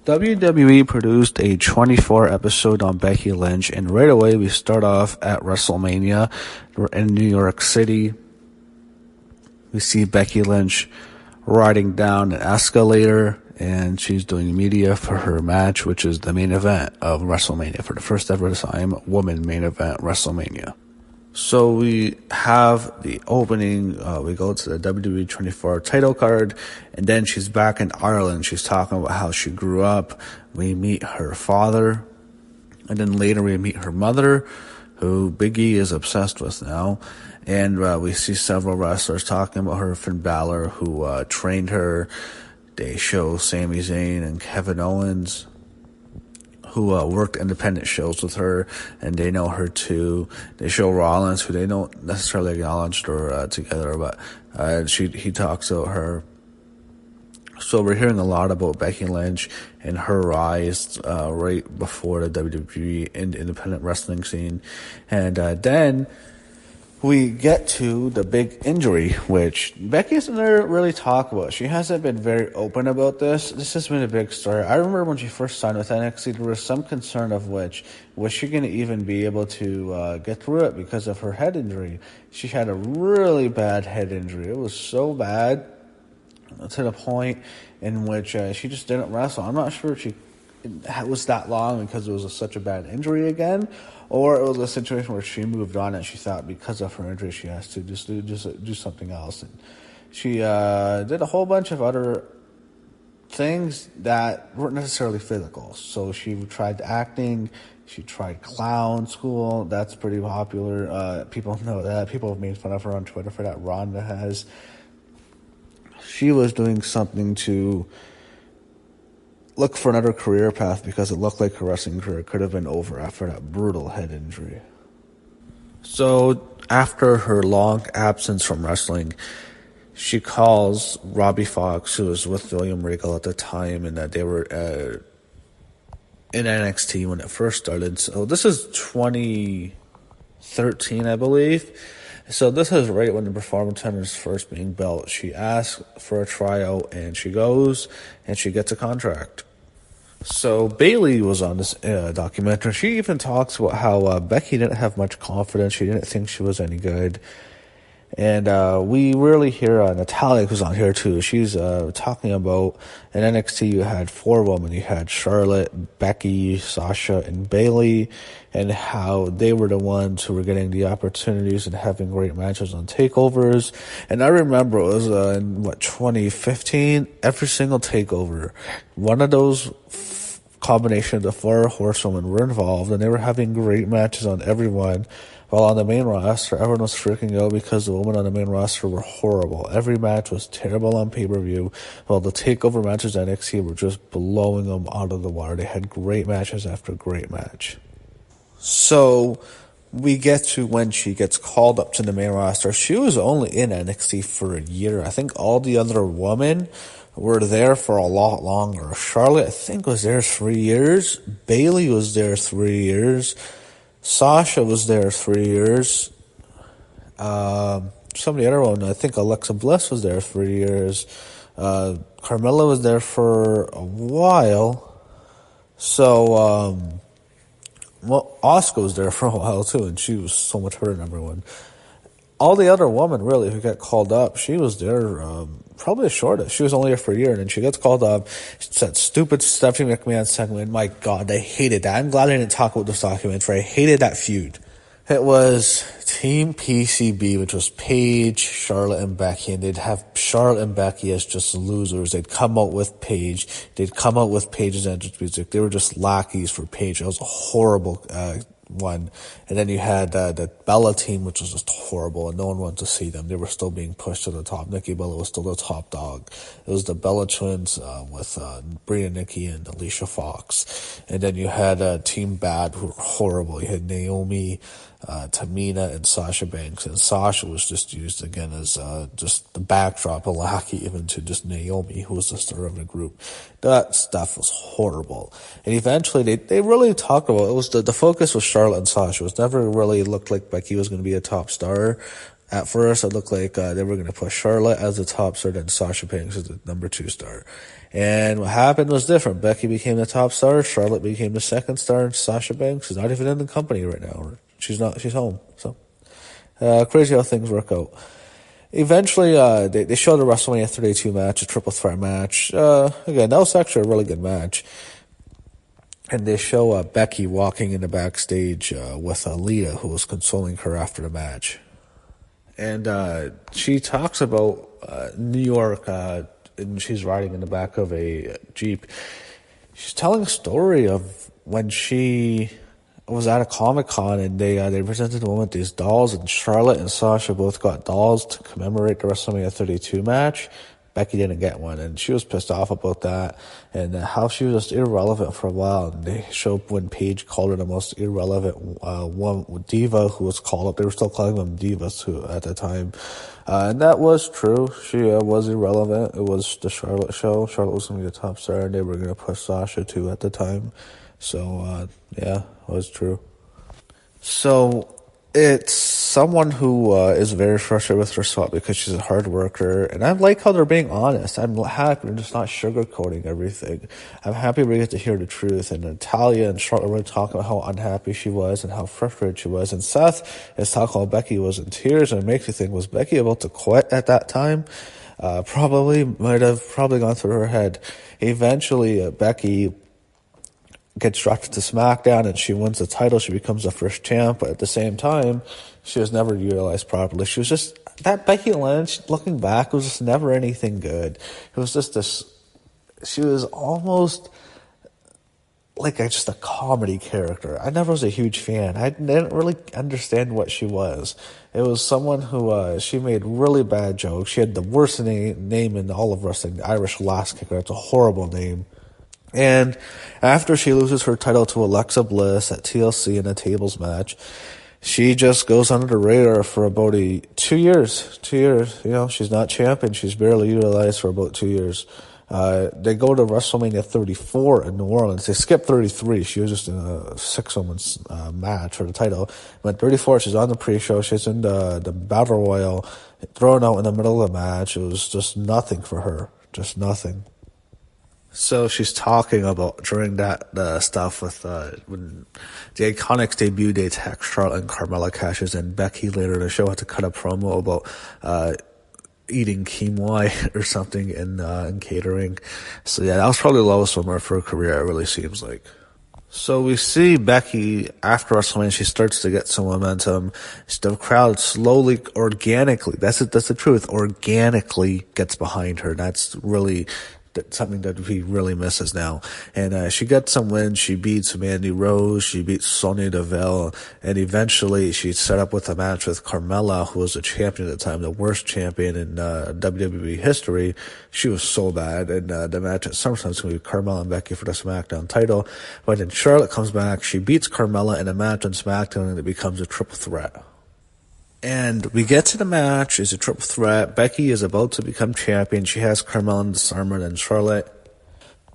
WWE produced a 24 episode on Becky Lynch, and right away we start off at WrestleMania. We're in New York City. We see Becky Lynch riding down an escalator, and she's doing media for her match, which is the main event of WrestleMania, for the first ever time, woman main event WrestleMania. So we have the opening, we go to the WWE 24 title card, and then she's back in Ireland. She's talking about how she grew up. We meet her father, and then later we meet her mother, who Big E is obsessed with now. And we see several wrestlers talking about her. Finn Balor, who trained her. They show Sami Zayn and Kevin Owens, who worked independent shows with her, and they know her too. They show Rollins, who they don't necessarily acknowledge or together, but he talks about her. So we're hearing a lot about Becky Lynch and her rise right before the WWE independent wrestling scene. And then we get to the big injury, which Becky hasn't really talked about. She hasn't been very open about this. This has been a big story. I remember when she first signed with NXT, there was some concern of which, was she going to even be able to get through it because of her head injury? She had a really bad head injury. It was so bad to the point in which she just didn't wrestle. I'm not sure if it was that long because it was such a bad injury again, or it was a situation where she moved on and she thought because of her injury she has to just do something else. And she did a whole bunch of other things that weren't necessarily physical. So she tried acting, she tried clown school. That's pretty popular. People know that. People have made fun of her on Twitter for that. Rhonda has. She was doing something to look for another career path because it looked like her wrestling career could have been over after that brutal head injury. So after her long absence from wrestling, she calls Robbie Fox, who was with William Regal at the time, and that they were in NXT when it first started. So this is 2013, I believe. So this is right when the Performance Center is first being built. She asks for a tryout, and she goes, and she gets a contract. So Bayley was on this documentary. She even talks about how Becky didn't have much confidence. She didn't think she was any good. And we really hear Natalia, who's on here too. She's talking about, in NXT you had 4 women. You had Charlotte, Becky, Sasha, and Bayley, and how they were the ones who were getting the opportunities and having great matches on takeovers. And I remember it was in 2015, every single takeover, one of those combination of the 4 horsewomen were involved, and they were having great matches on everyone. While on the main roster, everyone was freaking out because the women on the main roster were horrible. Every match was terrible on pay-per-view, while the takeover matches at NXT were just blowing them out of the water. They had great matches after great match. So we get to when she gets called up to the main roster. She was only in NXT for a year. I think all the other women were there for a lot longer. Charlotte, I think, was there 3 years. Bayley was there 3 years. Sasha was there 3 years. Some of the other one, I think Alexa Bliss was there 3 years. Carmella was there for a while. So, Asuka was there for a while too, and she was so much better than everyone. All the other women, really, who got called up, she was there probably the shortest. She was only there for a year, and then she gets called up. It's that stupid Stephanie McMahon segment. My God, I hated that. I'm glad I didn't talk about this documentary. I hated that feud. It was Team PCB, which was Paige, Charlotte, and Becky, and they'd have Charlotte and Becky as just losers. They'd come out with Paige. They'd come out with Paige's entrance music. They were just lackeys for Paige. It was a horrible one. And then you had the Bella team, which was just horrible, and no one wanted to see them. They were still being pushed to the top. Nikki Bella was still the top dog. It was the Bella twins with Bria Nikki and Alicia Fox. And then you had Team Bad, who were horrible. You had Naomi, Tamina, and Sasha Banks. And Sasha was just used again as just the backdrop, a lackey even to just Naomi, who was the star of the group. That stuff was horrible. And eventually they really talked about it. Was the focus was Charlotte and Sasha. It was never really looked like Becky was going to be a top star. At first, it looked like they were going to put Charlotte as the top star and Sasha Banks as the number 2 star. And what happened was different. Becky became the top star, Charlotte became the second star, and Sasha Banks is not even in the company right now. She's home. So, crazy how things work out. Eventually, they showed a WrestleMania 32 match, a triple threat match. Again, that was actually a really good match. And they show Becky walking in the backstage with Lita, who was consoling her after the match. And she talks about New York, and she's riding in the back of a Jeep. She's telling a story of when she was at a Comic-Con, and they presented a woman with these dolls, and Charlotte and Sasha both got dolls to commemorate the WrestleMania 32 match. Becky didn't get one, and she was pissed off about that, and how she was just irrelevant for a while. And they showed when Paige called her the most irrelevant one diva who was called up. They were still calling them divas at the time, and that was true. She was irrelevant. It was the Charlotte show. Charlotte was going to be the top star, and they were going to push Sasha too at the time. So yeah, it was true. So it's someone who is very frustrated with her spot because she's a hard worker, and I like how they're being honest. I'm happy they're just not sugarcoating everything. I'm happy we get to hear the truth, and Natalya and Charlotte were talking about how unhappy she was and how frustrated she was, and Seth is talking about Becky was in tears, and it makes you think, was Becky about to quit at that time? Might have gone through her head. Eventually, Becky gets drafted to SmackDown and she wins the title. She becomes the first champ, but at the same time, she was never utilized properly. She was just, that Becky Lynch, looking back, was just never anything good. It was just this, she was almost like just a comedy character. I never was a huge fan. I didn't really understand what she was. It was someone who, she made really bad jokes. She had the worst name in all of wrestling, the Irish Lass Kicker. It's a horrible name. And after she loses her title to Alexa Bliss at TLC in a tables match, she just goes under the radar for about 2 years. 2 years. You know, she's not champion. She's barely utilized for about 2 years. They go to WrestleMania 34 in New Orleans. They skip 33. She was just in a 6-woman match for the title. But 34, she's on the pre-show. She's in the Battle Royal, thrown out in the middle of the match. It was just nothing for her. Just nothing. So she's talking about during that stuff with when the Iconics debut, they text Charlotte and Carmella cashes, and Becky later in the show had to cut a promo about eating quinoa or something in catering. So yeah, that was probably the lowest one for her career. It really seems like. So we see Becky after WrestleMania, she starts to get some momentum. The crowd slowly, organically, that's the truth, organically gets behind her. That's really something that he really misses now. And she gets some wins. She beats Mandy Rose. She beats Sonya Deville. And eventually she set up with a match with Carmella, who was the champion at the time, the worst champion in WWE history. She was so bad. And the match at SummerSlam is going to be Carmella and Becky for the SmackDown title. But then Charlotte comes back. She beats Carmella in a match on SmackDown, and it becomes a triple threat. And we get to the match. It's a triple threat. Becky is about to become champion. She has Carmella disarmed, and Charlotte,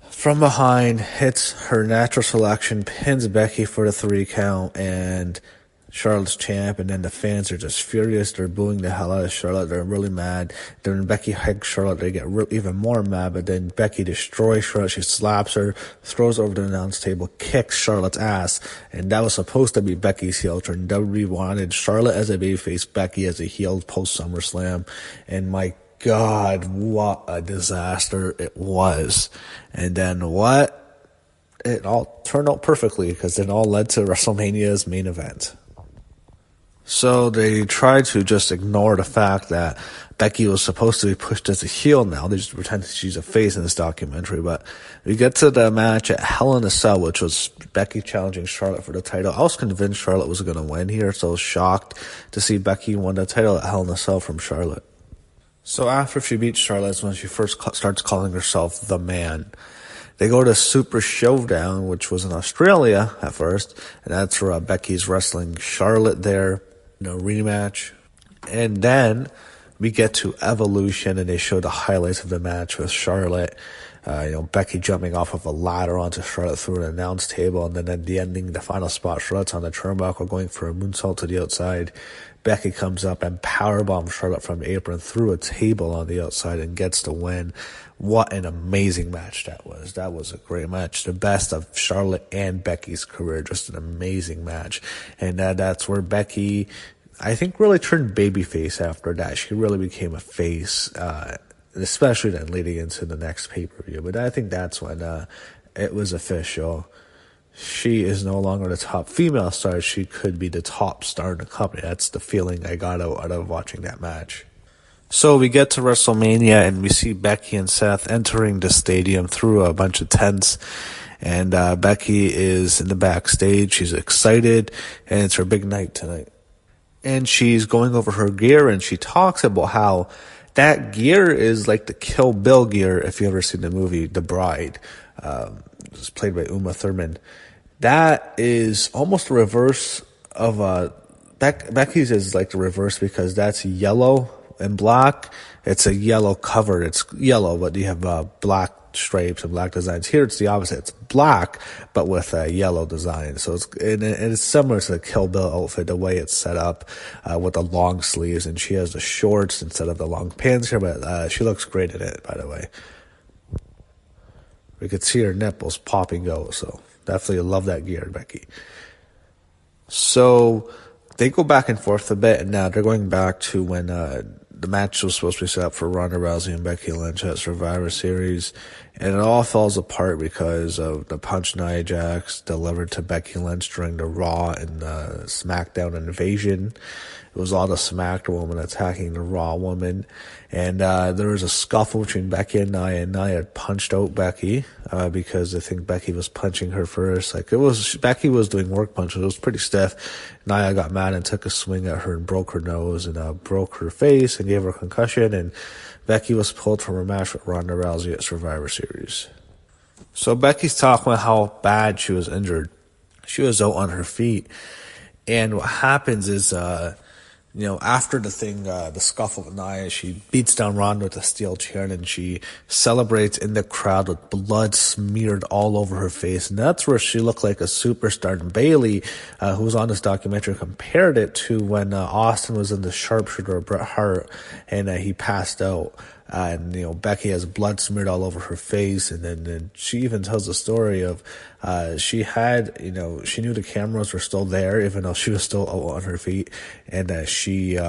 from behind, hits her natural selection, pins Becky for the 3 count, and Charlotte's champ. And then the fans are just furious. They're booing the hell out of Charlotte. They're really mad. Then when Becky hugs Charlotte, they get even more mad. But then Becky destroys Charlotte. She slaps her, throws her over the announce table, kicks Charlotte's ass. And that was supposed to be Becky's heel turn. WWE wanted Charlotte as a babyface, Becky as a heel post SummerSlam. And my God, what a disaster it was. And then what? It all turned out perfectly, because it all led to WrestleMania's main event. So they tried to just ignore the fact that Becky was supposed to be pushed as a heel now. They just pretend she's a face in this documentary. But we get to the match at Hell in a Cell, which was Becky challenging Charlotte for the title. I was convinced Charlotte was going to win here, so I was shocked to see Becky win the title at Hell in a Cell from Charlotte. So after she beats Charlotte, that's when she first starts calling herself the Man. They go to Super Showdown, which was in Australia at first, and that's where Becky's wrestling Charlotte there. Rematch. And then we get to Evolution, and they show the highlights of the match with Charlotte. Becky jumping off of a ladder onto Charlotte through an announce table, and then at the ending, the final spot, Charlotte's on the turnbuckle going for a moonsault to the outside. Becky comes up and powerbombs Charlotte from the apron through a table on the outside and gets the win. What an amazing match that was. That was a great match. The best of Charlotte and Becky's career. Just an amazing match. And that's where Becky, I think, really turned babyface after that. She really became a face, especially then leading into the next pay-per-view. But I think that's when it was official. She is no longer the top female star. She could be the top star in the company. That's the feeling I got out of watching that match. So we get to WrestleMania and we see Becky and Seth entering the stadium through a bunch of tents. And Becky is in the backstage. She's excited and it's her big night tonight. And she's going over her gear and she talks about how that gear is like the Kill Bill gear, if you've ever seen the movie The Bride. It's played by Uma Thurman. That is almost the reverse of Becky's is like the reverse because that's yellow and black. It's a yellow cover. It's yellow, but you have black stripes and black designs. Here it's the opposite. It's black, but with a yellow design. So it's similar to the Kill Bill outfit, the way it's set up with the long sleeves, and she has the shorts instead of the long pants here, but she looks great in it, by the way. We could see her nipples popping out, so definitely love that gear, Becky. So they go back and forth a bit, and now they're going back to when the match was supposed to be set up for Ronda Rousey and Becky Lynch at Survivor Series, and it all falls apart because of the punch Nia Jax delivered to Becky Lynch during the Raw and SmackDown invasion. It was all the SmackDown woman attacking the Raw woman, and there was a scuffle between Becky and Nia had punched out Becky because I think Becky was punching her first. Becky was doing work punches. It was pretty stiff. Nia got mad and took a swing at her and broke her nose and broke her face and gave her a concussion, and Becky was pulled from her match with Ronda Rousey at Survivor Series. So Becky's talking about how bad she was injured. She was out on her feet, and what happens is after the scuffle with Nia, she beats down Ronda with a steel chair, and she celebrates in the crowd with blood smeared all over her face. And that's where she looked like a superstar. And Bayley, who was on this documentary, compared it to when Austin was in the sharpshooter of Bret Hart, and he passed out. And Becky has blood smeared all over her face, and then she even tells the story of she knew the cameras were still there even though she was still out on her feet, and she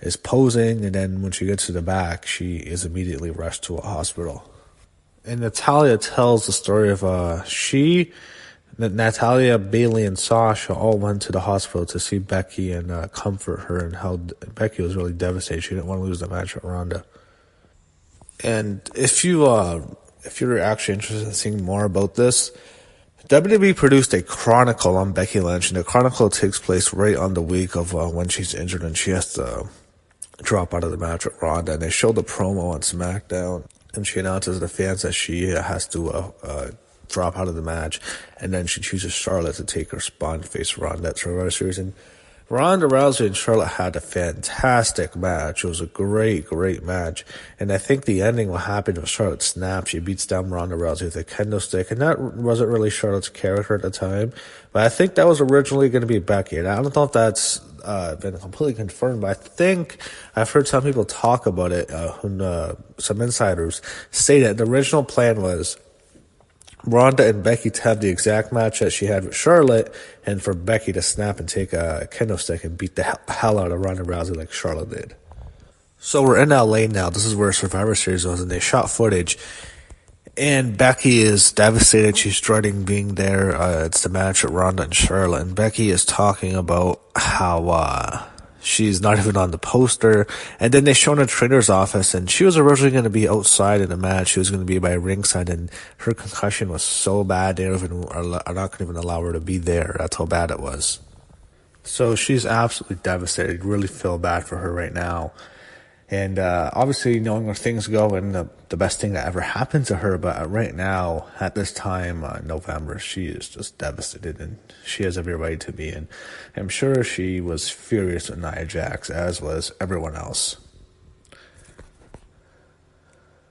is posing, and then when she gets to the back, she is immediately rushed to a hospital. And Natalya tells the story of Natalya, Bayley, and Sasha all went to the hospital to see Becky and comfort her, and how Becky was really devastated. She didn't want to lose the match with Ronda. And if you're actually interested in seeing more about this, WWE produced a chronicle on Becky Lynch, and the chronicle takes place right on the week of when she's injured and she has to drop out of the match with Ronda. And they show the promo on SmackDown, and she announces to the fans that she has to drop out of the match, and then she chooses Charlotte to take her spot and face Ronda at Survivor Series. And Ronda Rousey and Charlotte had a fantastic match. It was a great, great match. And I think the ending, what happened was Charlotte snapped. She beats down Ronda Rousey with a kendo stick. And that wasn't really Charlotte's character at the time. But I think that was originally going to be Becky. And I don't know if that's been completely confirmed, but I think I've heard some people talk about it. Some insiders say that the original plan was Ronda and Becky to have the exact match that she had with Charlotte, and for Becky to snap and take a kendo stick and beat the hell out of Ronda Rousey like Charlotte did. So we're in LA now. This is where Survivor Series was, and they shot footage. And Becky is devastated. She's dreading being there. It's the match with Ronda and Charlotte, and Becky is talking about how she's not even on the poster. And then they show in a trainer's office, and she was originally going to be outside in the match. She was going to be by ringside, and her concussion was so bad they are not going to even allow her to be there. That's how bad it was. So she's absolutely devastated. Really feel bad for her right now. And obviously knowing where things go, and the best thing that ever happened to her, but right now, at this time, November, she is just devastated, and she has every right to be. And I'm sure she was furious with Nia Jax, as was everyone else.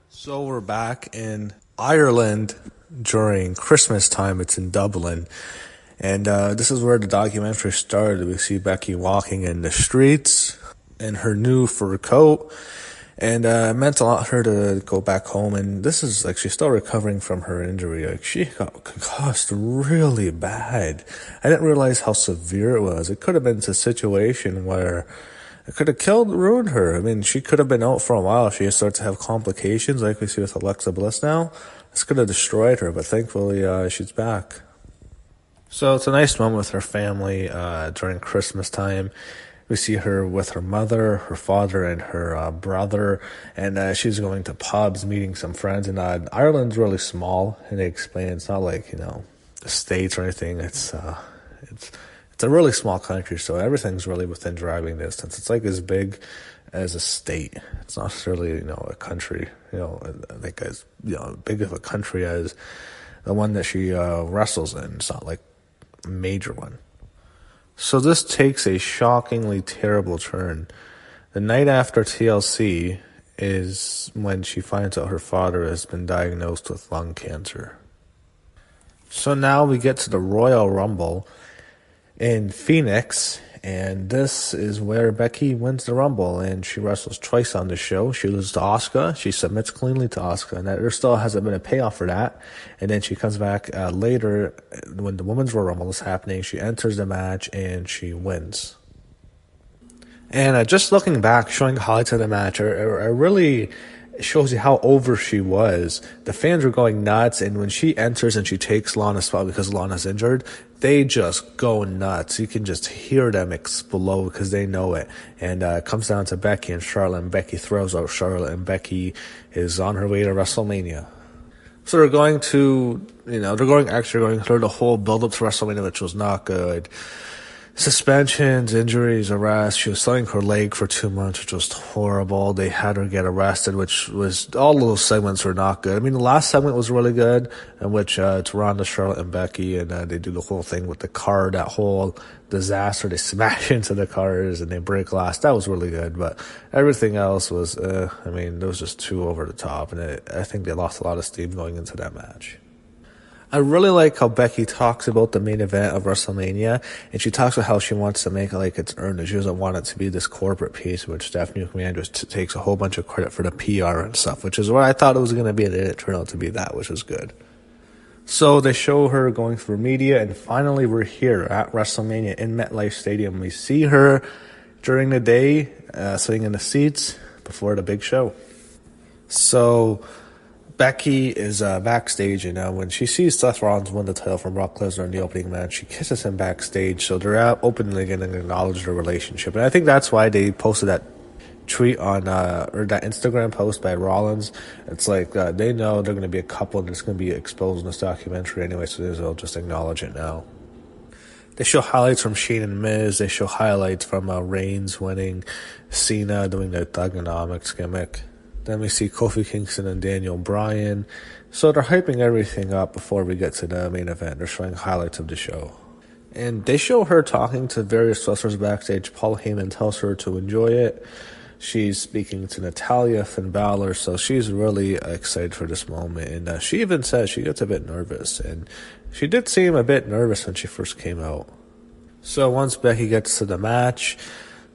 So we're back, and Ireland during Christmas time. It's in Dublin. And this is where the documentary started. We see Becky walking in the streets in her new fur coat. And it meant a lot to her to go back home. And this is like she's still recovering from her injury. Like she got concussed really bad. I didn't realize how severe it was. It could have been a situation where it could have ruined her. I mean, she could have been out for a while if she started to have complications like we see with Alexa Bliss now. This could have destroyed her, but thankfully she's back. So it's a nice moment with her family during Christmas time. We see her with her mother, her father, and her brother, and she's going to pubs, meeting some friends. And Ireland's really small, and they explain it's not like the States or anything. It's a really small country, so everything's really within driving distance. It's like as big as a state. It's not necessarily a country, like as big of a country as the one that she wrestles in. It's not like a major one. So this takes a shockingly terrible turn. The night after TLC is when she finds out her father has been diagnosed with lung cancer. So now we get to the Royal Rumble in Phoenix, and this is where Becky wins the Rumble, and she wrestles twice on the show. She loses to Asuka. She submits cleanly to Asuka, and there still hasn't been a payoff for that. And then she comes back later when the Women's Royal Rumble is happening. She enters the match, and she wins. And just looking back, showing highlights of the match, it really shows you how over she was. The fans were going nuts, and when she enters and she takes Lana's spot because Lana's injured, they just go nuts. You can just hear them explode because they know it. And it comes down to Becky and Charlotte, and Becky throws out Charlotte, and Becky is on her way to WrestleMania. So they're going through the whole build-up to WrestleMania, which was not good. Suspensions, injuries, arrests. She was selling her leg for 2 months, which was horrible. They had her get arrested, which was, all of those segments were not good. I mean, the last segment was really good, in which it's Ronda, Charlotte, and Becky, and they do the whole thing with the car, that whole disaster. They smash into the cars and they break glass. That was really good, but everything else was, it was just too over the top, and I think they lost a lot of steam going into that match. I really like how Becky talks about the main event of WrestleMania, and she talks about how she wants to make it like it's earned, and she doesn't want it to be this corporate piece, which Stephanie McMahon just takes a whole bunch of credit for the PR and stuff, which is what I thought it was going to be, and it didn't turn out to be that, which was good. So they show her going through media, and finally we're here at WrestleMania in MetLife Stadium. We see her during the day, sitting in the seats before the big show. So Becky is backstage, and when she sees Seth Rollins win the title from Brock Lesnar in the opening match, she kisses him backstage, so they're openly going to acknowledge their relationship. And I think that's why they posted that tweet on, or that Instagram post by Rollins. It's like they know they're going to be a couple, and it's going to be exposed in this documentary anyway, so they'll just acknowledge it now. They show highlights from Shane and Miz. They show highlights from Reigns winning, Cena doing the Thugonomics gimmick. Then we see Kofi Kingston and Daniel Bryan. So they're hyping everything up before we get to the main event. They're showing highlights of the show. And they show her talking to various wrestlers backstage. Paul Heyman tells her to enjoy it. She's speaking to Natalya, Finn Balor, so she's really excited for this moment. And she even says she gets a bit nervous. And she did seem a bit nervous when she first came out. So once Becky gets to the match,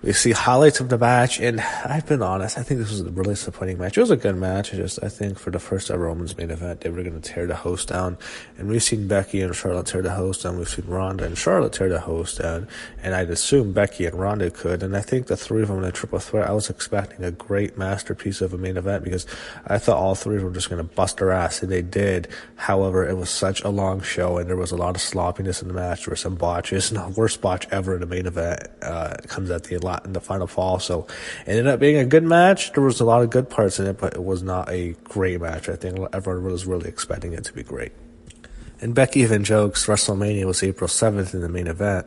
we see highlights of the match, and I've been honest, I think this was a really disappointing match. It was a good match. I think for the first ever women's main event, they were going to tear the host down. And we've seen Becky and Charlotte tear the host down. We've seen Ronda and Charlotte tear the host down. And I'd assume Becky and Ronda could. And I think the three of them in a triple threat, I was expecting a great masterpiece of a main event because I thought all three were just going to bust their ass, and they did. However, it was such a long show, and there was a lot of sloppiness in the match. There were some botches. And the worst botch ever in the main event comes at in the final fall. So it ended up being a good match. There was a lot of good parts in it, but it was not a great match. I think everyone was really expecting it to be great. And Becky even jokes WrestleMania was April 7th and the main event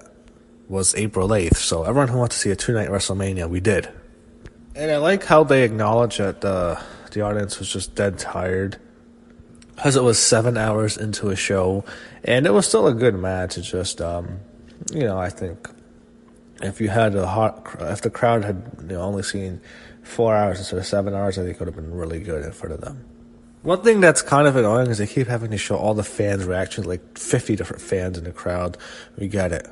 was April 8th. So everyone who wants to see a 2-night WrestleMania, we did. And I like how they acknowledge that the audience was just dead tired, because it was 7 hours into a show, and it was still a good match. It's just, I think if the crowd had only seen 4 hours instead of 7 hours, I think it would have been really good in front of them. One thing that's kind of annoying is they keep having to show all the fans' reactions, like 50 different fans in the crowd. We get it.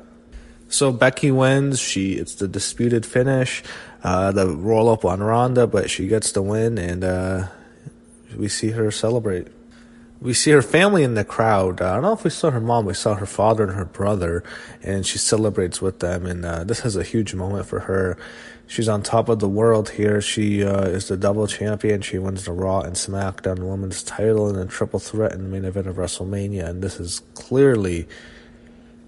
So Becky wins. It's the disputed finish, the roll up on Ronda, but she gets the win, and we see her celebrate. We see her family in the crowd. I don't know if we saw her mom. We saw her father and her brother, and she celebrates with them. And this is a huge moment for her. She's on top of the world here. She is the double champion. She wins the Raw and SmackDown Women's title in a triple threat in the main event of WrestleMania. And this is clearly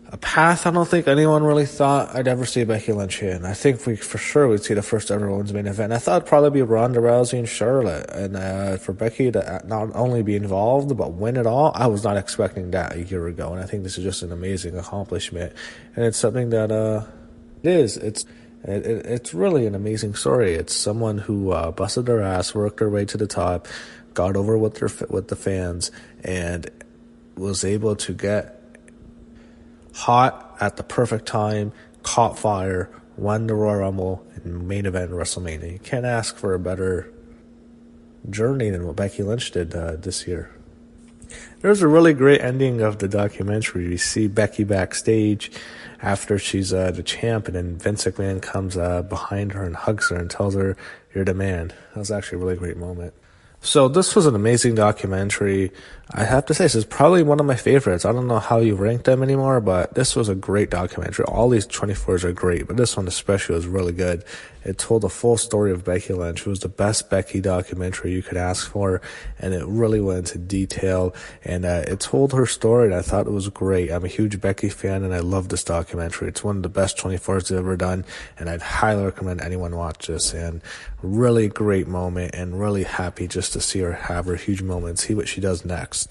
a path I don't think anyone really thought I'd ever see Becky Lynch in. I think for sure we'd see the first ever women's main event. I thought it'd probably be Ronda Rousey and Charlotte. And for Becky to not only be involved, but win it all, I was not expecting that a year ago. And I think this is just an amazing accomplishment. And it's something that it is. It's really an amazing story. It's someone who busted their ass, worked their way to the top, got over with the fans, and was able to get hot at the perfect time, caught fire, won the Royal Rumble, and main event in WrestleMania. You can't ask for a better journey than what Becky Lynch did this year. There's a really great ending of the documentary. You see Becky backstage after she's the champ, and then Vince McMahon comes behind her and hugs her and tells her, "You're the man." That was actually a really great moment. So this was an amazing documentary. I have to say, this is probably one of my favorites. I don't know how you rank them anymore, but this was a great documentary. All these 24s are great, but this one especially was really good. It told the full story of Becky Lynch. It was the best Becky documentary you could ask for, and it really went into detail, and it told her story, and I thought it was great. I'm a huge Becky fan, and I love this documentary. It's one of the best 24s they've ever done, and I'd highly recommend anyone watch this, and really great moment, and really happy just to see her have her huge moment and see what she does next.